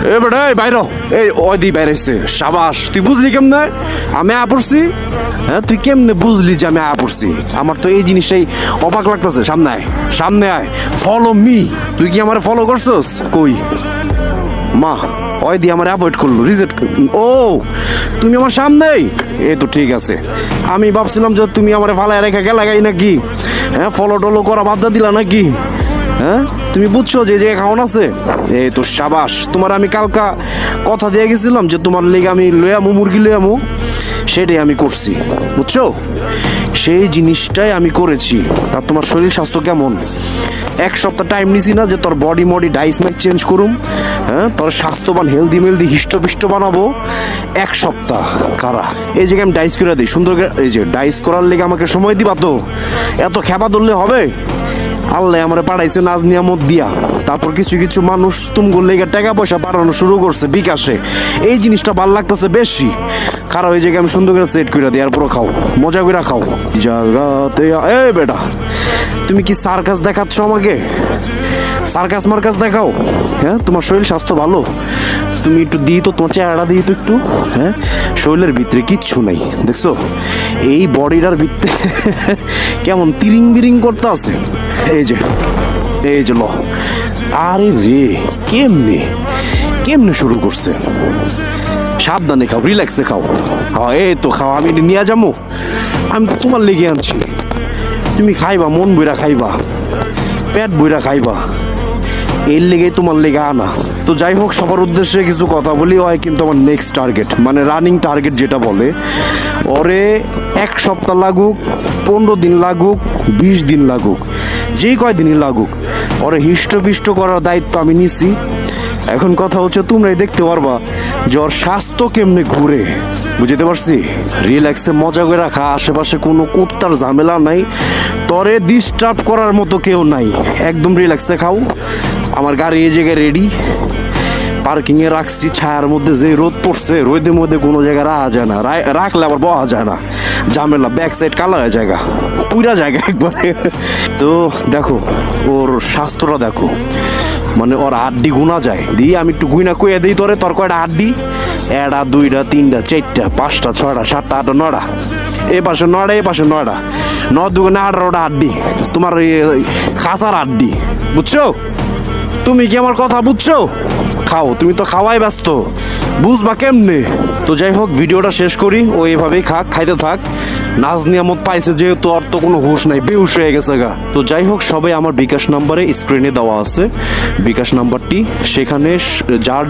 এ বেটা এই বাইর এই ওই দি বাইরেছে সাবাস তুই বুঝলি কেমনে আমি পড়ছি হ্যাঁ তুই কেমনে বুঝলি যে আমি পড়ছি আমার তো এই জিনিসটাই অবাক লাগতেছে সামনে আয় ফলো মি তুই কি আমার ফলো করছস কই মা ওই দি আমার অ্যাভয়েড করলো রিজেক্ট ও তুমি আমার সামনেই এই তো ঠিক আছে আমি ভাবছিলাম যে তুমি আমার ফালায় রেখে গেলাগাই নাকি হ্যাঁ ফলো টলো করা বাদ দিলা নাকি হ্যাঁ তুমি বুঝছো যে যে খাওয়ান আছে এই তো সাবাস তোমার আমি কালকা কথা দিয়ে গেছিলাম যে তোমার লেগে আমি লয়ামু মুরগি লয়ামু সেটাই আমি করছি বুঝছো সেই জিনিসটাই আমি করেছি আর তোমার শরীর স্বাস্থ্য কেমন এক সপ্তাহ টাইম নিছি না যে তোর বডি ডাইস মাইস চেঞ্জ করুম হ্যাঁ তোর স্বাস্থ্যবান হেলদি মেলদি হিষ্টপিষ্ট বানাবো এক সপ্তাহ কারা এই জায়গায় আমি ডাইস করে দিই সুন্দর এই যে ডাইস করার লেগে আমাকে সময় দিবা তো এত খেপা ধরলে হবে আল্লাহ আমার পাঠাইছে নাজ নিয়ামত দিয়া তারপর কিছু কিছু মানুষ তুমগুর লেগে টাকা পয়সা পাঠানো শুরু করছে বিকাশে এই জিনিসটা ভাল লাগতেছে বেশি খারাপ ওই জায়গায় আমি সুন্দর করে সেট করে দিই এরপরও খাও মজা করে খাও জায়গাতে এ বেটা তুমি কি সার্কাস দেখাচ্ছ আমাকে সার্কাস মার্কাস দেখাও হ্যাঁ তোমার শরীর স্বাস্থ্য ভালো তুমি একটু দিই তো তোমার চেহারা দিই তো একটু হ্যাঁ শরীরের ভিতরে কিচ্ছু নাই দেখছো এই বডিটার ভিতরে কেমন তিরিং বিরিং করতে আছে এই যে ল আরে রে কেমনে শুরু করছে সাবধানে খাও রিল্যাক্সে খাও হ্যাঁ এই তো খাও আমি নিয়ে যাবো আমি তো তোমার লেগে আনছি তুমি খাইবা মন বইরা খাইবা পেট বইরা খাইবা এর লেগে তোমার লেগে আনা তো যাই হোক সবার উদ্দেশ্যে কিছু কথা বলি হয় কিন্তু আমার নেক্সট টার্গেট মানে রানিং টার্গেট যেটা বলে ওরে এক সপ্তাহ লাগুক 15 দিন লাগুক 20 দিন লাগুক যেই কয়দিনই লাগুক ওরে হিষ্টপিষ্ট করার দায়িত্ব আমি নিছি এখন কথা হচ্ছে তোমরাই দেখতে পারবা যে ওর স্বাস্থ্য কেমনে ঘুরে বুঝতে পারছি রিল্যাক্সে মজা করে রাখা আশেপাশে কোনো কুত্তার ঝামেলা নাই তরে ডিস্টার্ব করার মতো কেউ নাই একদম রিল্যাক্সে খাও আমার গাড়ি এই জায়গায় রেডি পার্কিংয়ে রাখছি ছায়ার মধ্যে যে রোদ পড়ছে রোদের মধ্যে কোনো জায়গায় রাখা যায় না রাখলে আবার বহা যায় না ঝামেলা ব্যাক সাইড কালা হয়ে জায়গা পুরা জায়গা একবারে তো দেখো ওর স্বাস্থ্যটা দেখো মানে ওর আড্ডি গুনা যায় দিয়ে আমি একটু গুইনা কইয়া দিই তোর কয়টা আড্ডি 1 2 3 4 5 6 7 8 9 এ পাশে 9 এ পাশে 9 9 দুগুণে 18টা আড্ডি তোমার খাসার আড্ডি বুঝছো তুমি কি আমার কথা বুঝছো খাও তুমি তো খাওয়াই ব্যস্ত বুঝবা কেমনে তো যাই হোক ভিডিওটা শেষ করি ও এভাবেই খাইতে থাক নাজ নিয়ামত পাইছে যেহেতু আর তো কোনো হুঁশ নাই বেহুশ হয়ে গেছে গা তো যাই হোক সবাই আমার বিকাশ নাম্বারে স্ক্রিনে দেওয়া আছে বিকাশ নাম্বারটি সেখানে যার